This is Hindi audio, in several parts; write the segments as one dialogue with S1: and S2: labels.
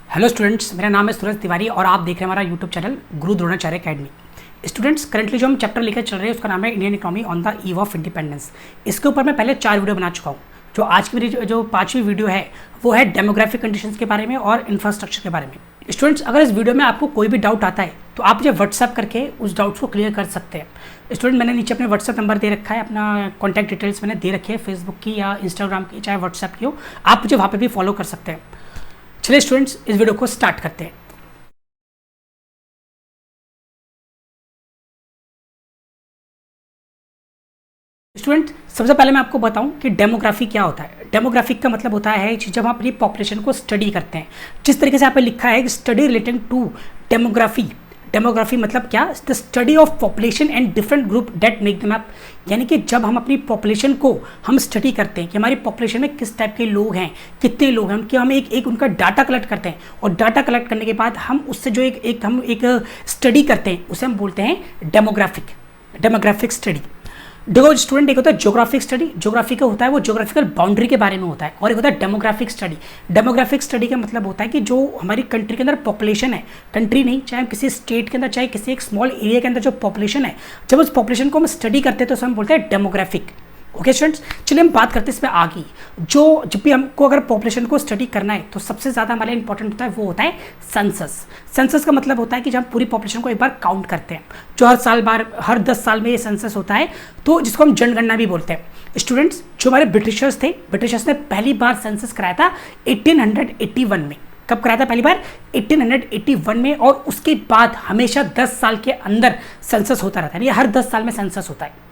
S1: हेलो स्टूडेंट्स, मेरा नाम है सूरज तिवारी और आप देख रहे हैं हमारा यूट्यूब चैनल गुरु द्रोणाचार्य अकेडमी। स्टूडेंट्स, करंटली जो हम चैप्टर लेकर चल रहे हैं उसका नाम है Indian economy on the eve of independence. इसके ऊपर मैं पहले 4 वीडियो बना चुका हूँ। जो आज की जो 5वीं वीडियो है वो है डेमोग्राफिक कंडीशंस के बारे में और इंफ्रास्ट्रक्चर के बारे में। स्टूडेंट्स, अगर इस वीडियो में आपको कोई भी डाउट आता है तो आप मुझे व्हाट्सएप करके उस डाउट्स को क्लियर कर सकते हैं। स्टूडेंट, मैंने नीचे अपने व्हाट्सएप नंबर दे रखा है, अपना कॉन्टैक्ट डिटेल्स मैंने दे रखी है, फेसबुक की या इंस्टाग्राम की, चाहे व्हाट्सएप की हो, आप मुझे वहाँ पर भी फॉलो कर सकते हैं। चलिए स्टूडेंट्स, इस वीडियो को स्टार्ट करते हैं। स्टूडेंट, सबसे पहले मैं आपको बताऊं कि डेमोग्राफी क्या होता है। डेमोग्राफिक का मतलब होता है जब हम अपनी पॉपुलेशन को स्टडी करते हैं। जिस तरीके से यहाँ पे लिखा है study relating to demography. Demography मतलब क्या? The study of population and different group that make them up. यानी कि जब हम अपनी पॉपुलेशन को हम स्टडी करते हैं कि हमारी पॉपुलेशन में किस टाइप के लोग हैं, कितने लोग हैं, उनके हम एक उनका डाटा कलेक्ट करते हैं और डाटा कलेक्ट करने के बाद हम उससे जो एक स्टडी करते हैं उसे हम बोलते हैं डेमोग्राफिक स्टडी। देखो स्टूडेंट, एक होता है ज्योग्राफिक स्टडी। ज्योग्राफी का होता है वो ज्योग्राफिकल बाउंड्री के बारे में होता है, और एक होता है डेमोग्राफिक स्टडी। डेमोग्राफिक स्टडी का मतलब होता है कि जो हमारी कंट्री के अंदर पॉपुलेशन है, कंट्री नहीं, चाहे किसी स्टेट के अंदर, चाहे किसी एक स्मॉल एरिया के अंदर जो पॉपुलेशन है, जब उस पॉपुलेशन को हम स्टडी करते हैं तो उसे हम बोलते हैं डेमोग्राफिक। ओके स्टूडेंट्स, चलिए हम बात करते हैं इसमें आगे। जब भी हमको अगर पॉपुलेशन को स्टडी करना है तो सबसे ज़्यादा हमारे लिए इंपॉर्टेंट होता है वो होता है सेंसस। सेंसस का मतलब होता है कि जब हम पूरी पॉपुलेशन को एक बार काउंट करते हैं, जो हर 10 साल में ये सेंसस होता है, तो जिसको हम जनगणना भी बोलते हैं। स्टूडेंट्स, जो हमारे ब्रिटिशर्स थे, ब्रिटिशर्स ने पहली बार सेंसस कराया था 1881 में। कब कराया था? पहली बार 1881 में। और उसके बाद हमेशा 10 साल के अंदर सेंसस होता रहता है, यानी हर 10 साल में सेंसस होता है।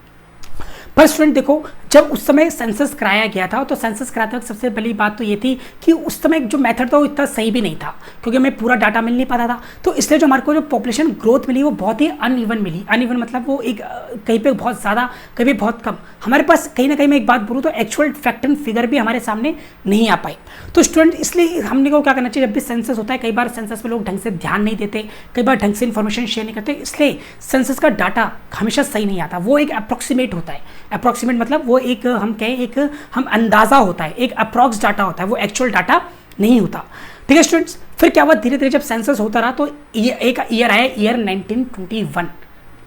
S1: पर स्टूडेंट देखो, जब उस समय सेंसस कराया गया था तो सेंसस कराते वक्त सबसे पहली बात तो ये थी कि उस समय जो मेथड था वो इतना सही भी नहीं था, क्योंकि हमें पूरा डाटा मिल नहीं पाता था। तो इसलिए जो हमारे को जो पॉपुलेशन ग्रोथ मिली वो बहुत ही अनइवन मिली। अनइवन मतलब वो एक कहीं पे बहुत ज़्यादा, कहीं पे बहुत कम। हमारे पास कहीं ना कहीं मैं एक बात बोलूँ तो एक्चुअल फैक्ट एंड फिगर भी हमारे सामने नहीं आ पाई। तो स्टूडेंट, इसलिए हमने को क्या करना चाहिए, जब भी सेंसस होता है, कई बार सेंसस में लोग ढंग से ध्यान नहीं देते, कई बार ढंग से इन्फॉर्मेशन शेयर नहीं करते, इसलिए सेंसस का डाटा हमेशा सही नहीं आता। वो एक अप्रॉक्सीमेट होता है। अप्रॉक्सीमेट मतलब वो हम अंदाज़ा होता है, एक अप्रॉक्स डाटा होता है, वो एक्चुअल डाटा नहीं होता। ठीक है स्टूडेंट्स, फिर क्या हुआ, धीरे धीरे जब सेंसस होता रहा तो एक ईयर आया, ईयर 1921।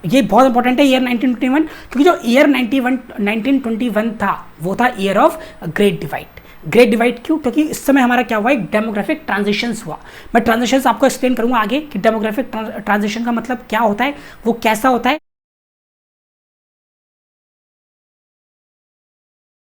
S1: ये बहुत इंपॉर्टेंट है, ईयर 1921, क्योंकि जो ईयर 1921 था वो था year of great divide. Great divide क्यों? क्योंकि इस समय हमारा क्या हुआ, एक डेमोग्राफिक ट्रांजिशंस हुआ। मैं ट्रांजिशंस आपको एक्सप्लेन करूंगा आगे कि डेमोग्राफिक ट्रांजिशन का मतलब क्या होता है, वो कैसा होता है।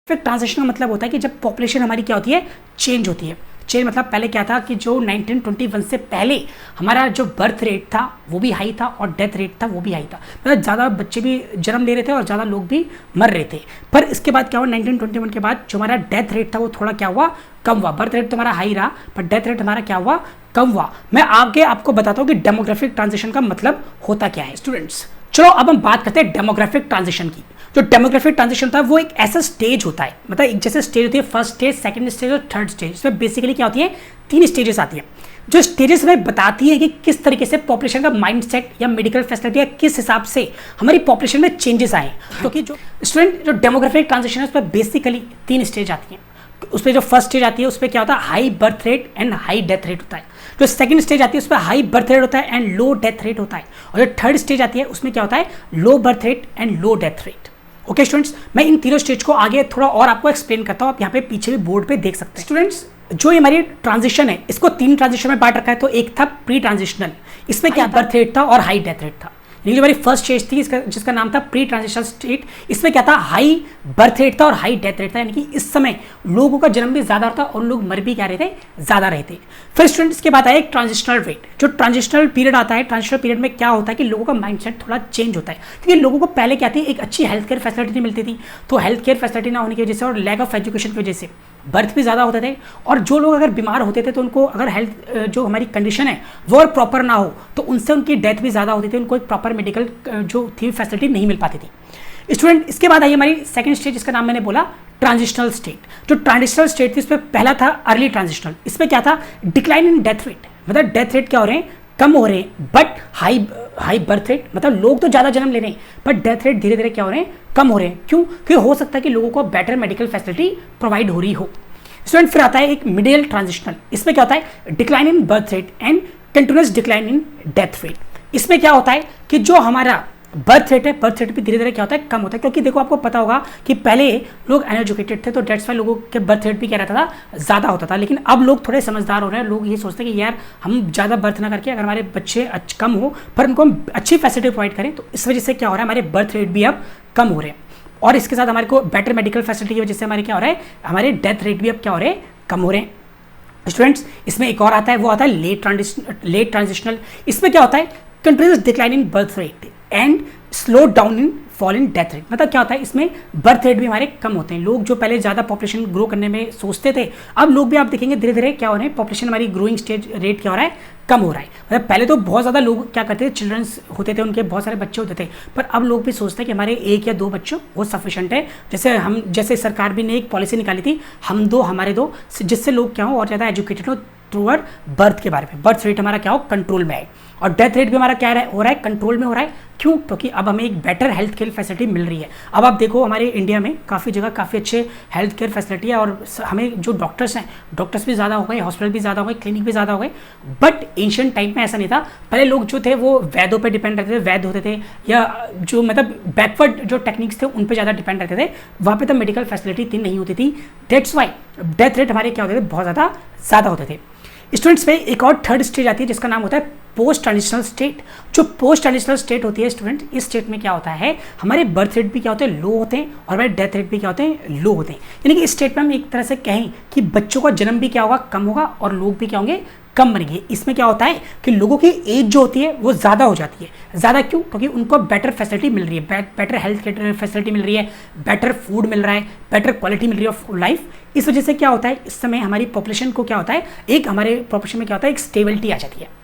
S1: ट्रांजिशन का मतलब होता है कि जब पॉपुलेशन हमारी क्या होती है, चेंज होती है। चेंज मतलब पहले क्या था कि जो 1921 से पहले हमारा जो बर्थ रेट था वो भी हाई था और डेथ रेट था वो भी हाई था। मतलब ज़्यादा बच्चे भी जन्म ले रहे थे और ज़्यादा लोग भी मर रहे थे। पर इसके बाद क्या हुआ, 1921 के बाद जो हमारा डेथ रेट था वो थोड़ा क्या हुआ, कम हुआ। बर्थ रेट तो हमारा हाई रहा पर डेथ रेट हमारा क्या हुआ, कम हुआ। मैं आगे आपको बताता हूँ कि डेमोग्राफिक ट्रांजिशन का मतलब होता क्या है। स्टूडेंट्स, चलो अब हम बात करते हैं डेमोग्राफिक ट्रांजिशन की। जो डेमोग्राफिक ट्रांजिशन होता है वो एक ऐसा स्टेज होता है, मतलब एक जैसे स्टेज होती है, फर्स्ट स्टेज, सेकंड स्टेज और थर्ड स्टेज। इसमें बेसिकली क्या होती है, 3 स्टेजेस आती है। जो स्टेजेस हमें बताती है कि किस तरीके से पॉपुलेशन का माइंडसेट या मेडिकल फैसिलिटी या किस हिसाब से हमारी पॉपुलेशन में चेंजेस आए। क्योंकि जो स्टूडेंट, जो डेमोग्राफिक ट्रांजिशन है उसमें बेसिकली 3 स्टेज आती हैं। उसमें जो फर्स्ट स्टेज आती है उसमें क्या होता है, high birth rate and high death rate होता है। जो सेकंड स्टेज आती है उसमें हाई बर्थ रेट होता है एंड लो डेथ रेट होता है। और जो थर्ड स्टेज आती है उसमें क्या होता है, low birth rate and low death rate. Okay students, मैं इन तीनों स्टेज को आगे थोड़ा और आपको एक्सप्लेन करता हूँ। आप यहाँ पे पीछे भी बोर्ड पे देख सकते हैं। स्टूडेंट्स, जो ये हमारी ट्रांजिशन है इसको 3 ट्रांजिशन में बांट रखा है। तो एक था प्री ट्रांजिशनल, इसमें क्या बर्थ रेट था और हाई डेथ रेट था। ये जो हमारी फर्स्ट स्टेज थी जिसका नाम था प्री ट्रांजिशनल स्टेट, इसमें क्या था, हाई बर्थ रेट था और हाई डेथ रेट था। यानी कि इस समय लोगों का जन्म भी ज़्यादा था और लोग मर भी क्या रहे थे, ज़्यादा रहे थे। फिर स्टूडेंट, इसके बाद आया एक ट्रांजिशनल रेट। जो ट्रांजिशनल पीरियड आता है, ट्रांजिशनल पीरियड में क्या होता है कि लोगों का माइंडसेट थोड़ा चेंज होता है। क्योंकि लोगों को पहले क्या थी, एक अच्छी हेल्थ केयर फैसिलिटी नहीं मिलती थी। तो हेल्थ केयर फैसिलिटी ना होने की वजह से और लैक ऑफ एजुकेशन की वजह से बर्थ भी ज़्यादा होते थे। और जो लोग अगर बीमार होते थे तो उनको अगर हेल्थ जो हमारी कंडीशन है वो और प्रॉपर ना हो तो उनसे उनकी डेथ भी ज़्यादा होती थी। उनको एक प्रॉपर मेडिकल जो थी फैसिलिटी नहीं मिल पाती थी। स्टूडेंट, इसके बाद आई हमारी सेकंड स्टेज, जिसका नाम मैंने बोला ट्रांजिशनल स्टेट। जो ट्रांजिशनल स्टेट थी इसमें पहला था अर्ली ट्रांजिशनल। इसमें क्या था, डिक्लाइन इन डेथ रेट। मतलब डेथ रेट क्या हो रहे हैं, कम हो रहे हैं, बट हाई बर्थ रेट, मतलब लोग तो ज़्यादा जन्म ले रहे हैं बट डेथ रेट धीरे धीरे क्या हो रहे हैं, कम हो रहे हैं। क्यों? क्योंकि हो सकता है कि लोगों को बेटर मेडिकल फैसिलिटी प्रोवाइड हो रही हो। स्टूडेंट फिर आता है एक मिडिल ट्रांजिशनल, इसमें क्या होता है decline in birth rate and continuous decline in death rate. इसमें क्या होता है कि जो हमारा बर्थ रेट है, बर्थ रेट भी धीरे धीरे क्या होता है कम होता है, क्योंकि देखो आपको पता होगा कि पहले लोग अनएजुकेटेड थे तो डेट्स वाई लोगों के बर्थ रेट भी क्या रहता था ज़्यादा होता था। लेकिन अब लोग थोड़े समझदार हो रहे हैं, लोग ये सोचते हैं कि यार हम ज़्यादा बर्थ ना करके अगर हमारे बच्चे कम हो पर उनको हम अच्छी फैसिलिटी प्रोवाइड करें, तो इस वजह से क्या हो रहा है हमारे बर्थ रेट भी अब कम हो रहे हैं। और इसके साथ हमारे को बेटर मेडिकल फैसिलिटी की वजह से हमारे क्या हो रहा है हमारे डेथ रेट भी अब क्या हो रहे हैं कम हो रहे हैं। स्टूडेंट्स इसमें एक और आता है, वो आता है लेट ट्रांजिशनल। इसमें क्या होता है continuous decline in birth rate and slow down in fall in death rate. मतलब क्या होता है इसमें बर्थ रेट भी हमारे कम होते हैं। लोग जो पहले ज़्यादा पॉपुलेशन ग्रो करने में सोचते थे, अब लोग भी आप देखेंगे धीरे धीरे क्या हो रहे हैं पॉपुलेशन हमारी ग्रोइंग स्टेज रेट क्या हो रहा है कम हो रहा है। मतलब पहले तो बहुत ज़्यादा लोग क्या करते थे, चिल्ड्रंस होते थे, उनके बहुत सारे बच्चे होते थे, पर अब लोग भी सोचते हैं कि हमारे 1 या 2 बच्चों वो सफिशेंट है। जैसे सरकार भी ने एक पॉलिसी निकाली थी हम दो हमारे दो, जिससे लोग क्या हो और ज़्यादा एजुकेटेड हो टूवर्ड बर्थ के बारे में, बर्थ रेट हमारा क्या हो कंट्रोल में आए और डेथ रेट भी हमारा क्या हो रहा है कंट्रोल में हो रहा है। क्यों? क्योंकि अब हमें एक बेटर हेल्थ केयर फैसिलिटी मिल रही है। अब आप देखो हमारे इंडिया में काफ़ी जगह काफ़ी अच्छे हेल्थ केयर फैसिलिटी है और हमें जो डॉक्टर्स हैं, डॉक्टर्स भी ज़्यादा हो गए, हॉस्पिटल भी ज़्यादा हो गए, क्लिनिक भी ज़्यादा हो गए। बट एंशिएंट टाइम में ऐसा नहीं था। पहले लोग जो थे वो वैद्यों पर डिपेंड रहते थे, वैद्य होते थे या जो मतलब बैकवर्ड जो टेक्निक्स थे उन पर ज़्यादा डिपेंड रहते थे। वहाँ पर तो मेडिकल फैसिलिटी इतनी नहीं होती थी, दैट्स वाई डेथ रेट हमारे क्या होते थे बहुत ज़्यादा होते थे। स्टूडेंट्स में एक और थर्ड स्टेज आती है जिसका नाम होता है पोस्ट ट्रांजिशनल स्टेट। जो पोस्ट ट्रांजिशनल स्टेट होती है स्टूडेंट, इस स्टेट में क्या होता है हमारे बर्थ रेट भी क्या होते हैं लो होते हैं और हमारे डेथ रेट भी क्या होते हैं लो होते हैं। यानी कि इस स्टेट में हम एक तरह से कहें कि बच्चों का जन्म भी क्या होगा कम होगा और लोग भी क्या होंगे कम बनेंगे। इसमें क्या होता है कि लोगों की एज जो होती है वो ज़्यादा हो जाती है। ज़्यादा क्यों? क्योंकि उनको बेटर फैसिलिटी मिल रही है, बेटर हेल्थ केयर फैसिलिटी मिल रही है, बेटर फूड मिल रहा है, बेटर क्वालिटी मिल रही है ऑफ लाइफ। इस वजह से क्या होता है इस समय हमारी पॉपुलेशन को क्या होता है एक हमारे पॉपुलेशन में क्या होता है एक स्टेबिलिटी आ जाती है।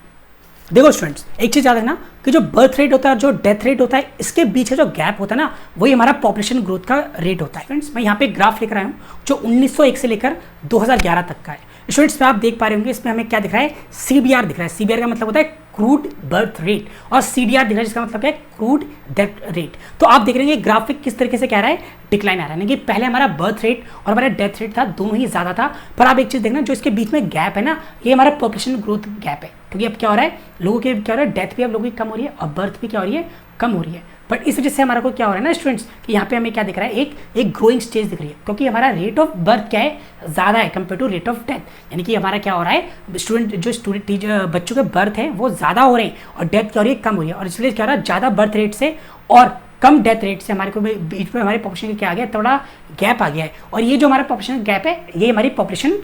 S1: देखो स्टूडेंट्स एक चीज़ याद रखना कि जो बर्थ रेट होता है और जो डेथ रेट होता है इसके बीच जो गैप होता है ना वही हमारा पॉपुलेशन ग्रोथ का रेट होता है। फ्रेंड्स मैं यहाँ पे ग्राफ लिख रहा हूँ जो 1901 से लेकर 2011 तक का है। स्टूडेंट्स में आप देख पा रहे होंगे इसमें हमें क्या दिख रहा है CBR दिख रहा है। CBR का मतलब होता है क्रूड बर्थ रेट और CDR दिख रहा है जिसका मतलब क्या है क्रूड डेथ रेट। तो आप देख रहे हैं ग्राफिक किस तरीके से क्या रहा है डिक्लाइन आ रहा है। यानी कि पहले हमारा बर्थ रेट और हमारा डेथ रेट था दोनों ही ज़्यादा था, पर आप एक चीज़ देखना जो इसके बीच में गैप है ना ये हमारा पॉपुलेशन ग्रोथ गैप है। क्योंकि अब क्या हो रहा है लोगों के क्या हो रहा है डेथ भी अब लोगों की कम हो रही है और बर्थ भी क्या हो रही है कम हो रही है। बट इस वजह से हमारा को क्या हो रहा है ना स्टूडेंट्स कि यहाँ पे हमें क्या दिख रहा है एक ग्रोइंग स्टेज दिख रही है क्योंकि हमारा रेट ऑफ बर्थ क्या है ज़्यादा है compare to rate of death. यानी कि हमारा क्या हो रहा है स्टूडेंट बच्चों के बर्थ है वो ज़्यादा हो रहे हैं और डेथ क्या हो रही है कम हो रही है। और इसलिए क्या हो रहा है ज़्यादा बर्थ रेट से और कम डेथ रेट से हमारे को बीच में हमारे पॉपुलेशन क्या आ गया थोड़ा गैप आ गया है। और ये जो हमारा पॉपुलेशन गैप है ये हमारी पॉपुलेशन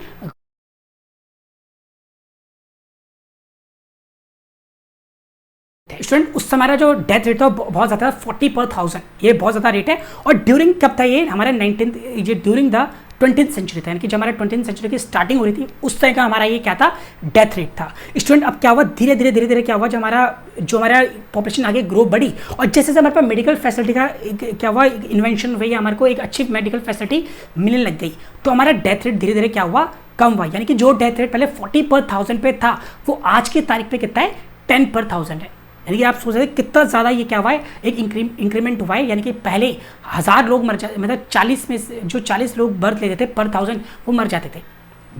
S1: स्टूडेंट उस समय जो डेथ रेट था बहुत ज़्यादा 40/1000 ये बहुत ज़्यादा रेट है। और ड्यूरिंग कब था ये हमारे ड्यूरिंग द 20th सेंचुरी था। यानी कि जब हमारे 20th सेंचुरी की स्टार्टिंग हो रही थी उस तरह का हमारा ये क्या था डेथ रेट था। स्टूडेंट अब क्या हुआ धीरे धीरे क्या हुआ जो हमारा पॉपुलेशन आगे ग्रो बढ़ी और जैसे जैसे हमारे पास मेडिकल फैसिलिटी का क्या हुआ इन्वेंशन हुई हमारे को एक अच्छी मेडिकल फैसिलिटी मिलने लग गई तो हमारा डेथ रेट धीरे धीरे क्या हुआ कम हुआ। यानी कि जो डेथ रेट पहले 40/1000 पे था वो आज की तारीख पे कितना है 10/1000 है। यानी कि आप सोच रहे कितना ज़्यादा ये क्या हुआ है एक इंक्रीमेंट हुआ है। यानी कि पहले 1000 लोग मर जाते मतलब 40 में से जो 40 लोग बर्थ लेते थे पर 1000 वो मर जाते थे,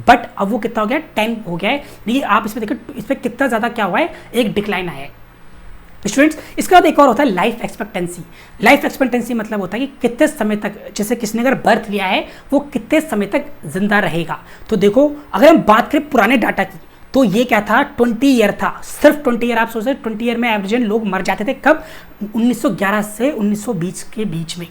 S1: बट अब वो कितना हो गया 10 हो गया है। यानी आप इसमें देखो इस पर कितना ज़्यादा क्या हुआ है एक डिक्लाइन आया है। स्टूडेंट्स इसके बाद एक और होता है लाइफ एक्सपेक्टेंसी। लाइफ एक्सपेक्टेंसी मतलब होता है कि कितने समय तक जैसे किसने अगर बर्थ लिया है वो कितने समय तक जिंदा रहेगा। तो देखो अगर हम बात करें पुराने डाटा की तो ये क्या था 20 ईयर था, सिर्फ 20 ईयर। आप सोच रहे 20 ईयर में एवरेज लोग मर जाते थे कब 1911 से 1920 के बीच में।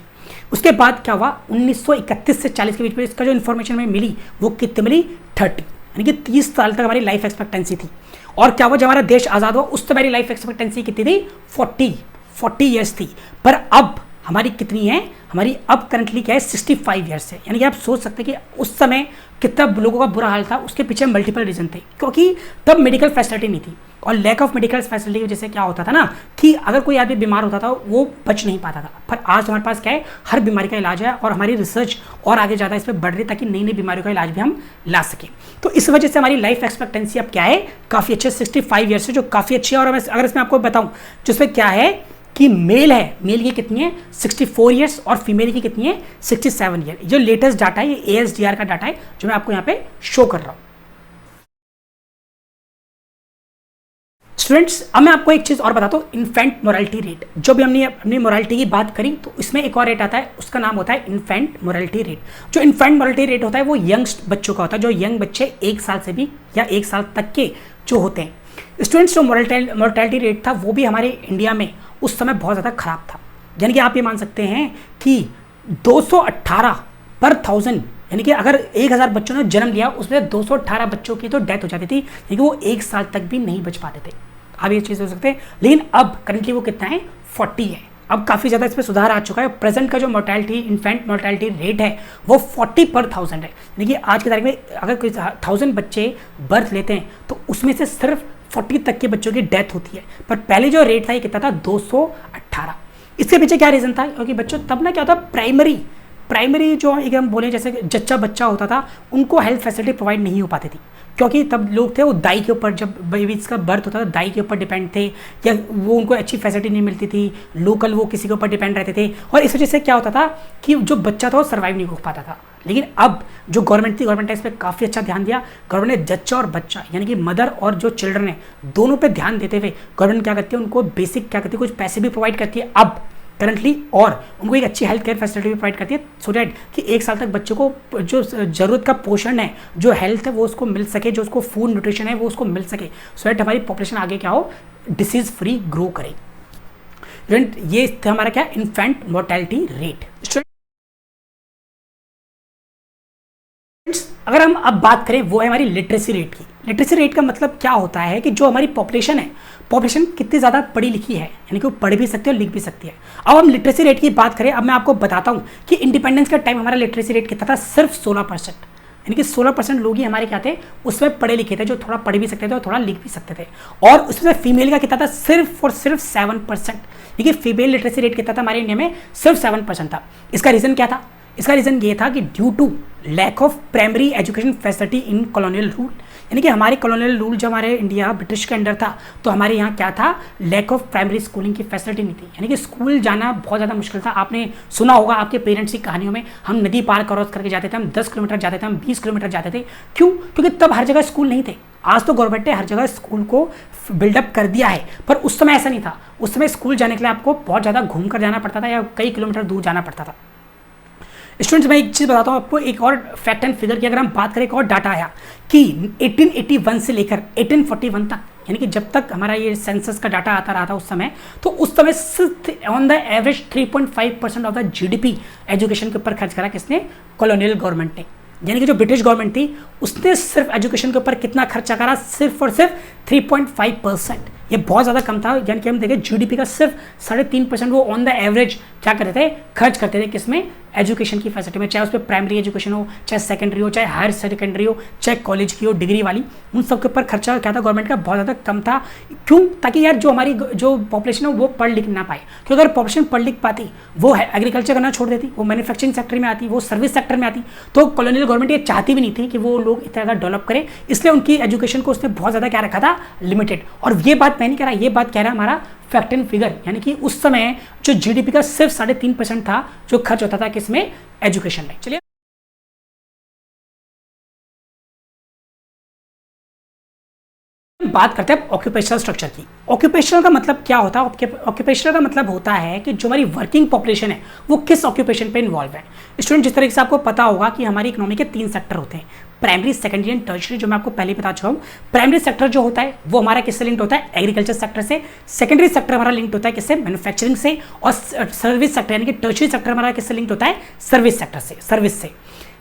S1: उसके बाद क्या हुआ 1931 से 40 के बीच में इसका जो इन्फॉर्मेशन हमें मिली वो कितनी मिली 30, यानी कि 30 साल तक हमारी लाइफ एक्सपेक्टेंसी थी। और क्या हुआ जब हमारा देश आज़ाद हुआ उस समय हमारी लाइफ एक्सपेक्टेंसी कितनी थी 40 ईयर्स थी। पर अब हमारी कितनी है हमारी अब करंटली क्या है 65 ईयर्स है। यानी कि आप सोच सकते हैं कि उस समय कितना लोगों का बुरा हाल था। उसके पीछे मल्टीपल रीजन थे क्योंकि तब मेडिकल फैसिलिटी नहीं थी और लैक ऑफ मेडिकल फैसिलिटी की वजह से क्या होता था ना कि अगर कोई आदमी बीमार होता था वो बच नहीं पाता था। पर आज हमारे पास क्या है हर बीमारी का इलाज है और हमारी रिसर्च और आगे ज़्यादा इस पर बढ़ रही है ताकि नई नई बीमारियों का इलाज भी हम ला सकें। तो इस वजह से हमारी लाइफ एक्सपेक्टेंसी अब क्या है काफ़ी अच्छे 65 ईयर्स है जो काफ़ी अच्छी है। और अगर इसमें आपको बताऊँ जिसमें क्या है कि मेल है, मेल की कितनी है 64 ईयर्स और फीमेल की कितनी है 67 ईयर। जो लेटेस्ट डाटा है ये ASDR का डाटा है जो मैं आपको यहाँ पे शो कर रहा हूँ। स्टूडेंट्स अब मैं आपको एक चीज़ और बताता हूँ, इन्फेंट मोरालिटी रेट। जो भी हमने अपनी मोरालिटी की बात करी तो इसमें एक और रेट आता है, उसका नाम होता है इन्फेंट मोरालिटी रेट। जो इन्फेंट मोरालिटी रेट होता है वो यंग बच्चों का होता है, जो यंग बच्चे 1 साल से भी या 1 साल तक के जो होते हैं। स्टूडेंट्स जो मोर्टेलिटी रेट था वो भी हमारे इंडिया में उस समय बहुत ज़्यादा खराब था। यानी कि आप ये मान सकते हैं कि 218 पर 1000, यानी कि अगर 1000 बच्चों ने जन्म लिया उसमें 218 बच्चों की तो डेथ हो जाती थी, यानी कि वो 1 साल तक भी नहीं बच पाते थे। अब ये चीज़ हो सकते हैं, लेकिन अब करंटली वो कितना है 40 है। अब काफ़ी ज़्यादा इसमें सुधार आ चुका है। प्रेजेंट का जो मोर्टेलिटी इन्फेंट मोर्टेलिटी रेट है वो 40 पर 1000 है। यानी कि आज की तारीख में अगर कोई 1000 बच्चे बर्थ लेते हैं तो उसमें से सिर्फ 40 तक के बच्चों की डेथ होती है। पर पहले जो रेट था ये कितना था 218। इसके पीछे क्या रीज़न था, क्योंकि बच्चों तब ना क्या होता प्राइमरी जो एक हम बोले जैसे जच्चा बच्चा होता था उनको हेल्थ फैसिलिटी प्रोवाइड नहीं हो पाती थी, क्योंकि तब लोग थे वो दाई के ऊपर, जब बेबीज़ का बर्थ होता था दाई के ऊपर डिपेंड थे, या वो उनको अच्छी फैसिलिटी नहीं मिलती थी, लोकल वो किसी के ऊपर डिपेंड रहते थे, और इस वजह से क्या होता था कि जो बच्चा था वो सर्वाइव नहीं हो पाता था। लेकिन अब जो गवर्नमेंट थी, गवर्नमेंट ने इस पर काफ़ी अच्छा ध्यान दिया। गवर्नमेंट ने जच्चा और बच्चा यानी कि मदर और जो चिल्ड्रन है दोनों पे ध्यान देते हुए गवर्नमेंट क्या करती है, उनको बेसिक क्या करती है, कुछ पैसे भी प्रोवाइड करती है अब करंटली, और उनको एक अच्छी हेल्थ केयर फैसिलिटी भी प्रोवाइड करती है, सो डैट कि 1 साल तक बच्चों को जो ज़रूरत का पोषण है, जो हेल्थ है वो उसको मिल सके, जो उसको फूड न्यूट्रिशन है वो उसको मिल सके, सो डैट हमारी पॉपुलेशन आगे क्या हो, डिसीज फ्री ग्रो करे। ये था हमारा क्या इन्फेंट मोर्टेलिटी रेट। अगर हम अब बात करें वो है हमारी लिटरेसी रेट की। लिटरेसी रेट का मतलब क्या होता है कि जो हमारी पॉपुलेशन है, पॉपुलेशन कितनी ज़्यादा पढ़ी लिखी है, यानी कि वो पढ़ भी सकती है और लिख भी सकती है। अब हम लिटरेसी रेट की बात करें, अब मैं आपको बताता हूँ कि इंडिपेंडेंस का टाइम हमारा लिटरेसी रेट कितना था, सिर्फ 16%, यानी कि 16% लोग ही हमारे क्या थे उसमें पढ़े लिखे थे, जो थोड़ा पढ़ भी सकते थे और थोड़ा लिख भी सकते थे। और उसमें फीमेल का कितना था, सिर्फ और सिर्फ 7%, यानी कि फीमेल लिटरेसी रेट कितना था हमारे इंडिया में, सिर्फ 7% था। इसका रीज़न क्या था, इसका रीज़न ये था कि due to lack of primary education facility in colonial rule, यानी कि हमारे कॉलोनियल रूल जब हमारे इंडिया ब्रिटिश के अंडर था तो हमारे यहाँ क्या था, लैक ऑफ प्राइमरी स्कूलिंग की फैसिलिटी नहीं थी, यानी कि स्कूल जाना बहुत ज़्यादा मुश्किल था। आपने सुना होगा आपके पेरेंट्स की कहानियों में, हम नदी पार क्रॉस करके जाते थे, हम 10 किलोमीटर जाते थे, हम 20 किलोमीटर जाते थे। क्यों? क्योंकि तब हर जगह स्कूल नहीं थे। आज तो गवर्नमेंट ने हर जगह स्कूल को बिल्डअप कर दिया है, पर उस समय ऐसा नहीं था। उस समय स्कूल जाने के लिए आपको बहुत ज़्यादा घूम कर जाना पड़ता था या कई किलोमीटर दूर जाना पड़ता था। स्टूडेंट्स मैं एक चीज़ बताता हूँ आपको, एक और फैक्ट एंड फिगर की अगर हम बात करें, एक और डाटा आया कि 1881 से लेकर 1841 तक, यानी कि जब तक हमारा ये सेंसस का डाटा आता रहा था उस समय, तो उस समय सिर्फ on the average 3.5% of the GDP education के ऊपर खर्च करा किसने, कॉलोनियल गवर्नमेंट ने। यानी कि जो ब्रिटिश गवर्नमेंट थी उसने सिर्फ एजुकेशन के ऊपर कितना खर्चा करा, सिर्फ और सिर्फ 3.5%। ये बहुत ज़्यादा कम था। यानी कि हम देखें GDP का सिर्फ 3.5% वो ऑन द एवरेज क्या करते थे, खर्च करते थे किसमें, एजुकेशन की फैसिलिटी में, चाहे उस पर प्राइमरी एजुकेशन हो, चाहे सेकेंडरी हो, चाहे हायर सेकेंडरी हो, चाहे कॉलेज की हो, डिग्री वाली, उन सब के ऊपर खर्चा क्या था गवर्नमेंट का, बहुत ज़्यादा कम था। क्यों? ताकि यार जो हमारी जो पॉपुलेशन है वो पढ़ लिख ना पाए, क्योंकि अगर पॉपुलेशन पढ़ लिख पाती वो है एग्रीकल्चर करना छोड़ देती, वो मैन्युफैक्चरिंग सेक्टर में आती, वो सर्विस सेक्टर में आती, तो कॉलोनियल गवर्नमेंट ये चाहती भी नहीं थी कि वो लोग इतना ज़्यादा डेवलप करें, इसलिए उनकी एजुकेशन को उसने बहुत ज़्यादा क्या रखा था, लिमिटेड। और ये बात मैं नहीं कह रहा, ये बात कह रहा है हमारा फैक्ट एंड फिगर, यानी कि उस समय जो GDP का सिर्फ 3.5% था जो खर्च होता था किसमें, एजुकेशन में। चलिए बात करते हैं ऑक्यूपेशनल स्ट्रक्चर की। ऑक्यूपेशनल का मतलब क्या होता है, ऑक्यूपेशनल का मतलब होता है कि जो हमारी वर्किंग पॉपुलेशन है वो किस ऑक्यूपेशन पे इन्वॉल्व है। स्टूडेंट जिस तरीके से आपको पता होगा कि हमारी इकोनॉमी के 3 सेक्टर होते हैं, प्राइमरी, सेकेंडरी एंड टर्शियरी, जो मैं आपको पहले बता चुका हूँ। प्राइमरी सेक्टर जो होता है वो हमारा किससे लिंक्ड होता है, एग्रीकल्चर सेक्टर से। सेकेंडरी सेक्टर हमारा लिंक्ड होता है किससे, मैन्युफैक्चरिंग से। और सर्विस सेक्टर यानी कि टर्शियरी सेक्टर हमारा किससे लिंक्ड होता है, सर्विस सेक्टर से, सर्विस से।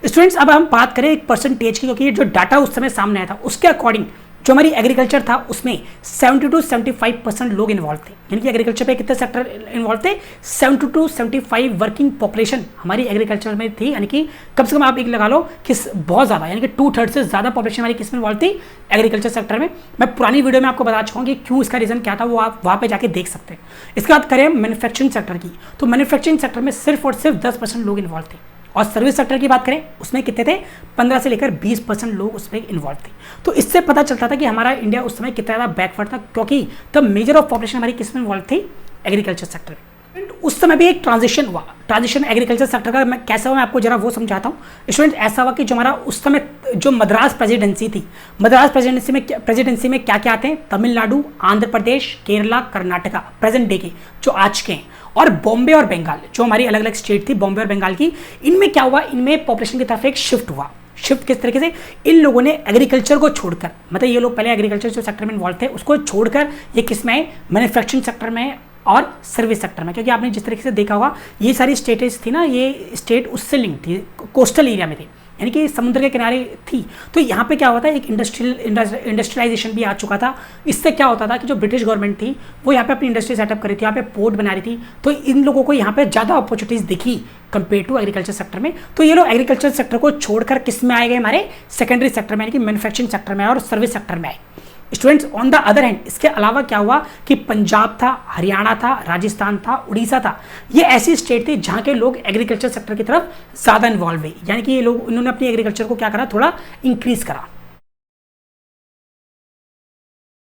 S1: स्टूडेंट्स अब हम बात करें एक परसेंटेज की, क्योंकि जो डाटा उस समय सामने आया था उसके अकॉर्डिंग जो हमारी एग्रीकल्चर था उसमें 70 to 75% लोग इन्वॉल्व थे। यानी कि एग्रीकल्चर पे कितने सेक्टर इन्वॉल्व थे, 70 to 75 वर्किंग पॉपुलेशन हमारी एग्रीकल्चर में थी। यानी कि कम से कम आप एक लगा लो कि बहुत ज़्यादा, यानी कि 2/3 से ज़्यादा पॉपुलेशन हमारी किस में इन्वॉल्व थी, एग्रीकल्चर सेक्टर में। मैं पुरानी वीडियो में आपको बता चुका हूँ कि क्यों, इसका रीज़न क्या था, वो आप वहाँ पर जाके देख सकते हैं। इसके बाद करें मैन्युफैक्चरिंग सेक्टर की, तो मैन्युफैक्चरिंग सेक्टर में सिर्फ और सिर्फ 10% लोग इन्वॉल्व थे। और सर्विस सेक्टर की बात करें उसमें कितने थे, 15 से लेकर 20% लोग उसमें इन्वॉल्व थे। तो इससे पता चलता था कि हमारा इंडिया उस समय कितना ज़्यादा बैकवर्ड था, क्योंकि तब मेजर ऑफ पॉपुलेशन हमारी किस में इन्वॉल्व थी, एग्रीकल्चर सेक्टर में। उस समय भी एक ट्रांजिशन हुआ। ट्रांजिशन एग्रीकल्चर सेक्टर का मैं कैसा हुआ, मैं आपको जरा वो समझाता हूँ स्टूडेंट। ऐसा हुआ कि जो हमारा उस समय जो मद्रास प्रेसिडेंसी थी, मद्रास प्रेसिडेंसी में क्या क्या आते हैं, तमिलनाडु, आंध्र प्रदेश, केरला, कर्नाटका, प्रेजेंट डे के जो आज के हैं, और बॉम्बे और बंगाल जो हमारी अलग अलग स्टेट थी, बॉम्बे और बंगाल की। इनमें क्या हुआ, इनमें पॉपुलेशन की तरफ एक शिफ्ट हुआ। शिफ्ट किस तरीके से, इन लोगों ने एग्रीकल्चर को छोड़कर, मतलब ये लोग पहले एग्रीकल्चर जो सेक्टर में इन्वॉल्व थे उसको छोड़कर ये किस में है, मैन्युफैक्चरिंग सेक्टर में और सर्विस सेक्टर में। क्योंकि आपने जिस तरीके से देखा होगा ये सारी स्टेटेज थी ना, ये स्टेट उससे लिंक थी, कोस्टल एरिया में थी, यानी कि समुद्र के किनारे थी। तो यहाँ पे क्या होता है, एक इंडस्ट्रियलाइजेशन भी आ चुका था। इससे क्या होता था कि जो ब्रिटिश गवर्नमेंट थी वो यहाँ पे अपनी इंडस्ट्री सेटअप कर रही थी, यहाँ पे पोर्ट बना रही थी। तो इन लोगों को यहाँ पे ज़्यादा अपॉर्चुनिटीज़ दिखी कंपेयर टू एग्रीकल्चर सेक्टर में। तो ये लोग एग्रीकल्चर सेक्टर को छोड़कर किस में आए गए, हमारे सेकेंडरी सेक्टर में, यानी कि मैन्युफैक्चरिंग सेक्टर में और सर्विस सेक्टर में आए students. On the other hand इसके अलावा क्या हुआ कि पंजाब था, हरियाणा था, राजस्थान था, उड़ीसा था, ये ऐसी स्टेट थी जहाँ के लोग एग्रीकल्चर सेक्टर की तरफ ज़्यादा इन्वॉल्व हुए। यानी कि ये लोग, इन्होंने अपनी एग्रीकल्चर को क्या करा, थोड़ा इंक्रीज करा।